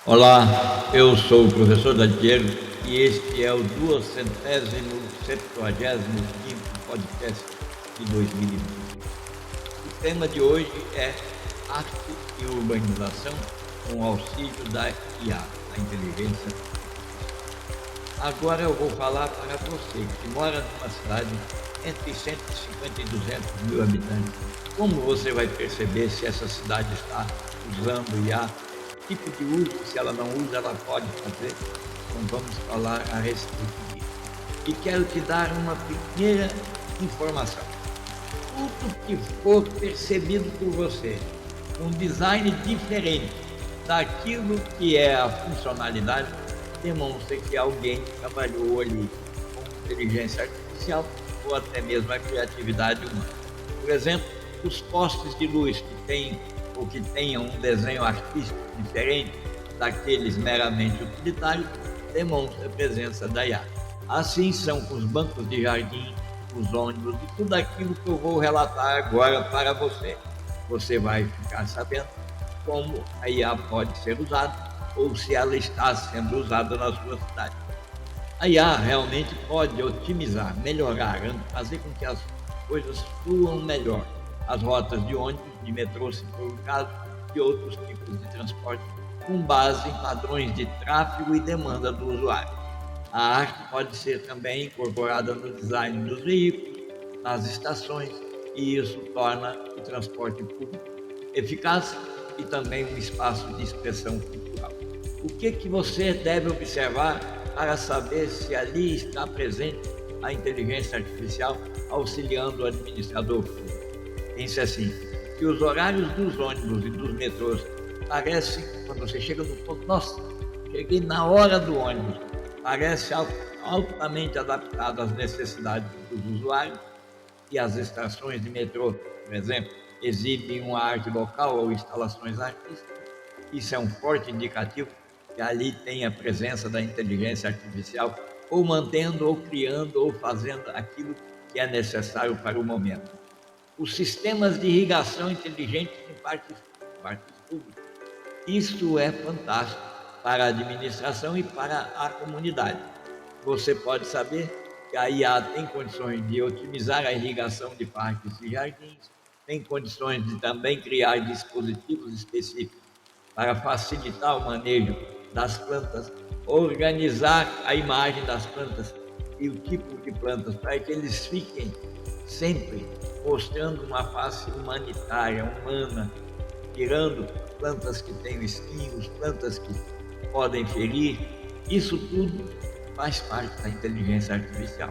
Olá, eu sou o professor Dadiero e este é o 275º podcast de 2020. O tema de hoje é arte e urbanização com auxílio da IA, a inteligência artificial. Agora eu vou falar para você que mora numa cidade entre 150 e 200 mil habitantes. Como você vai perceber se essa cidade está usando IA? Tipo de uso, se ela não usa, ela pode fazer. Então vamos falar a respeito disso. E quero te dar uma primeira informação. Tudo que for percebido por você, um design diferente daquilo que é a funcionalidade, demonstra que alguém trabalhou ali com inteligência artificial ou até mesmo a criatividade humana. Por exemplo, os postes de luz que têm ou que tenham um desenho artístico diferente daqueles meramente utilitários, demonstra a presença da IA. Assim são com os bancos de jardim, os ônibus e tudo aquilo que eu vou relatar agora para você. Você vai ficar sabendo como a IA pode ser usada ou se ela está sendo usada na sua cidade. A IA realmente pode otimizar, melhorar, fazer com que as coisas fluam melhor. As rotas de ônibus, de metrô, se for o caso, de outros tipos de transporte, com base em padrões de tráfego e demanda do usuário. A arte pode ser também incorporada no design dos veículos, nas estações, e isso torna o transporte público eficaz e também um espaço de expressão cultural. O que você deve observar para saber se ali está presente a inteligência artificial auxiliando o administrador público? Pense assim, se os horários dos ônibus e dos metrôs parecem, quando você chega no ponto, nossa, cheguei na hora do ônibus, parece altamente adaptado às necessidades dos usuários, e as estações de metrô, por exemplo, exibem uma arte local ou instalações artísticas, isso é um forte indicativo que ali tem a presença da inteligência artificial, ou mantendo, ou criando, ou fazendo aquilo que é necessário para o momento. Os sistemas de irrigação inteligentes em parques públicos. Isso é fantástico para a administração e para a comunidade. Você pode saber que a IA tem condições de otimizar a irrigação de parques e jardins, tem condições de também criar dispositivos específicos para facilitar o manejo das plantas, organizar a imagem das plantas e o tipo de plantas para que eles fiquem sempre mostrando uma face humanitária, humana, tirando plantas que têm espinhos, plantas que podem ferir. Isso tudo faz parte da inteligência artificial.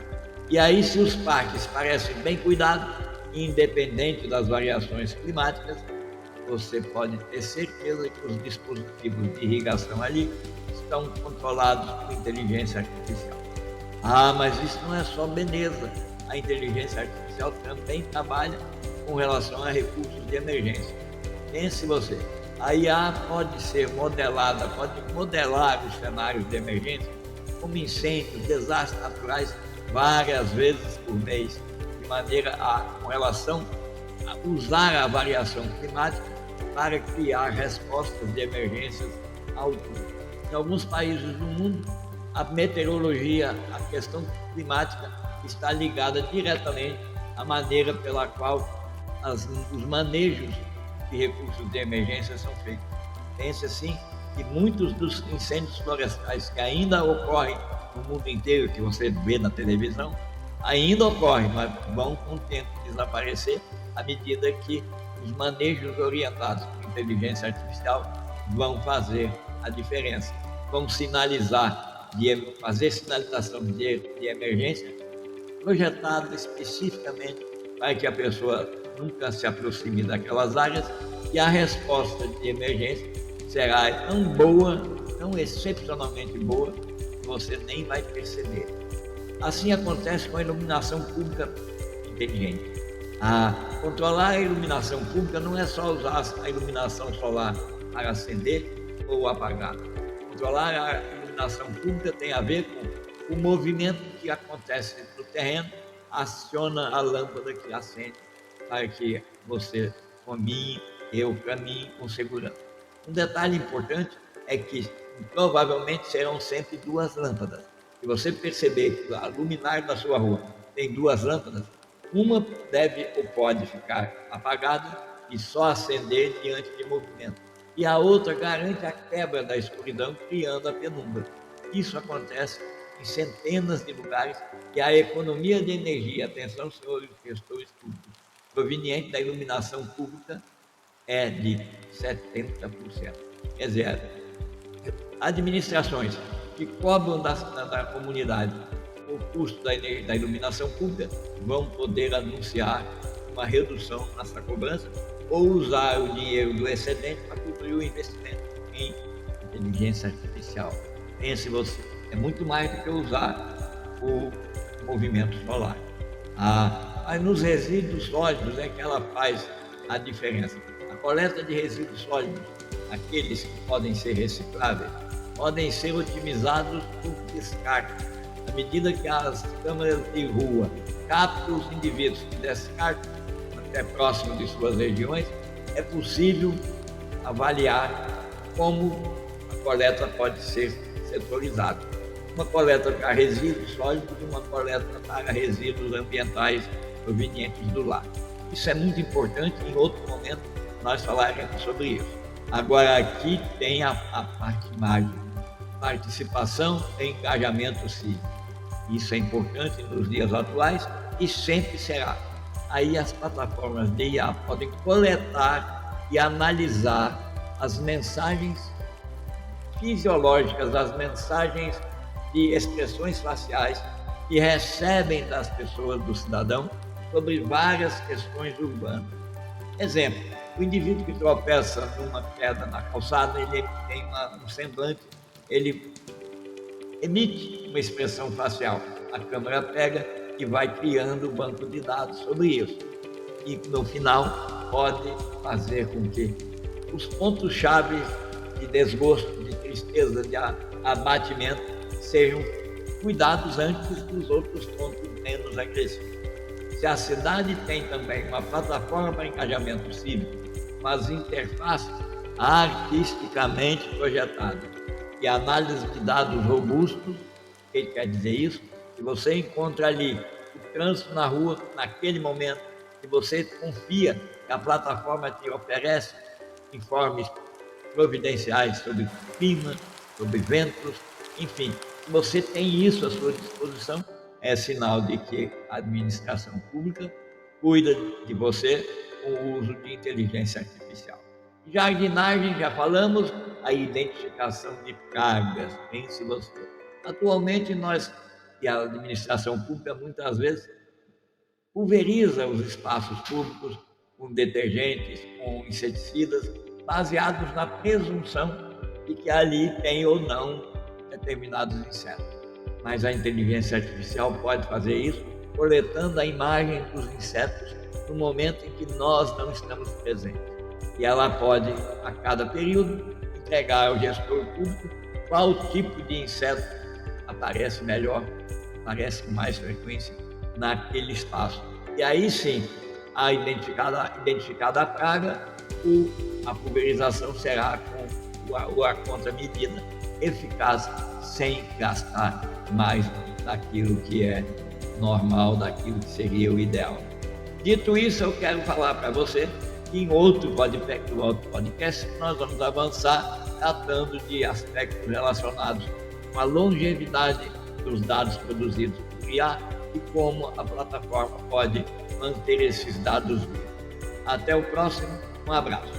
E aí, se os parques parecem bem cuidados, independente das variações climáticas, você pode ter certeza que os dispositivos de irrigação ali estão controlados por inteligência artificial. Ah, mas isso não é só beleza. A inteligência artificial também trabalha com relação a recursos de emergência. Pense você, a IA pode ser modelada, pode modelar os cenários de emergência, como incêndios, desastres naturais, várias vezes por mês, de maneira a, com relação a usar a variação climática para criar respostas de emergências à altura. Em alguns países do mundo, a meteorologia, a questão climática está ligada diretamente à maneira pela qual os manejos de recursos de emergência são feitos. Pense assim que muitos dos incêndios florestais que ainda ocorrem no mundo inteiro, que você vê na televisão, ainda ocorrem, mas vão com o tempo desaparecer à medida que os manejos orientados por inteligência artificial vão fazer a diferença. Vão sinalizar, fazer sinalização de emergência projetada especificamente para que a pessoa nunca se aproxime daquelas áreas, e a resposta de emergência será tão boa, tão excepcionalmente boa, que você nem vai perceber. Assim acontece com a iluminação pública inteligente. Controlar a iluminação pública não é só usar a iluminação solar para acender ou apagar. Controlar a iluminação pública tem a ver com o movimento que acontece no terreno, aciona a lâmpada que acende para que você caminhe, eu caminhe com segurança. Um detalhe importante é que provavelmente serão sempre duas lâmpadas. Se você perceber que a luminária da sua rua tem duas lâmpadas, uma deve ou pode ficar apagada e só acender diante de movimento. E a outra garante a quebra da escuridão, criando a penumbra. Isso acontece em centenas de lugares e a economia de energia, atenção, senhores gestores públicos, proveniente da iluminação pública é de 70%. Quer dizer, administrações que cobram da comunidade o custo da iluminação pública vão poder anunciar uma redução nessa cobrança ou usar o dinheiro do excedente para cobrir o investimento em inteligência artificial. Pense você, é muito mais do que usar o movimento solar. Mas nos resíduos sólidos é que ela faz a diferença. A coleta de resíduos sólidos, aqueles que podem ser recicláveis, podem ser otimizados por descarte. À medida que as câmaras de rua captam os indivíduos que descartam até próximo de suas regiões, é possível avaliar como a coleta pode ser setorizada. Uma coleta para resíduos sólidos e uma coleta para resíduos ambientais provenientes do lar. Isso é muito importante, em outro momento nós falaremos sobre isso. Agora aqui tem a parte mágica, participação e engajamento cívico. Isso é importante nos dias atuais e sempre será. Aí as plataformas de IA podem coletar e analisar as mensagens fisiológicas, as mensagens de expressões faciais que recebem das pessoas, do cidadão, sobre várias questões urbanas. Exemplo, o indivíduo que tropeça numa pedra na calçada, ele tem um semblante, ele emite uma expressão facial. A câmera pega e vai criando um banco de dados sobre isso. E no final pode fazer com que os pontos-chave de desgosto, de tristeza, de abatimento sejam cuidados antes dos outros pontos menos agressivos. Se a cidade tem também uma plataforma para engajamento cívico, com as interfaces artisticamente projetadas e análise de dados robustos, o que quer dizer isso? Se você encontra ali o trânsito na rua, naquele momento, que você confia que a plataforma te oferece informes providenciais sobre clima, sobre ventos, enfim, se você tem isso à sua disposição, é sinal de que a administração pública cuida de você com o uso de inteligência artificial. Jardinagem, já falamos, a identificação de pragas, pense você. Atualmente e a administração pública muitas vezes pulveriza os espaços públicos com detergentes, com inseticidas, baseados na presunção de que ali tem ou não determinados insetos. Mas a inteligência artificial pode fazer isso coletando a imagem dos insetos no momento em que nós não estamos presentes. E ela pode, a cada período, entregar ao gestor público qual tipo de inseto aparece melhor, aparece com mais frequência naquele espaço. E aí sim, identificada a praga, a pulverização será com a contramedida eficaz, sem gastar mais daquilo que é normal, daquilo que seria o ideal. Dito isso, eu quero falar para você que em outro podcast nós vamos avançar tratando de aspectos relacionados com a longevidade dos dados produzidos por IA e como a plataforma pode manter esses dados vivos. Até o próximo, um abraço.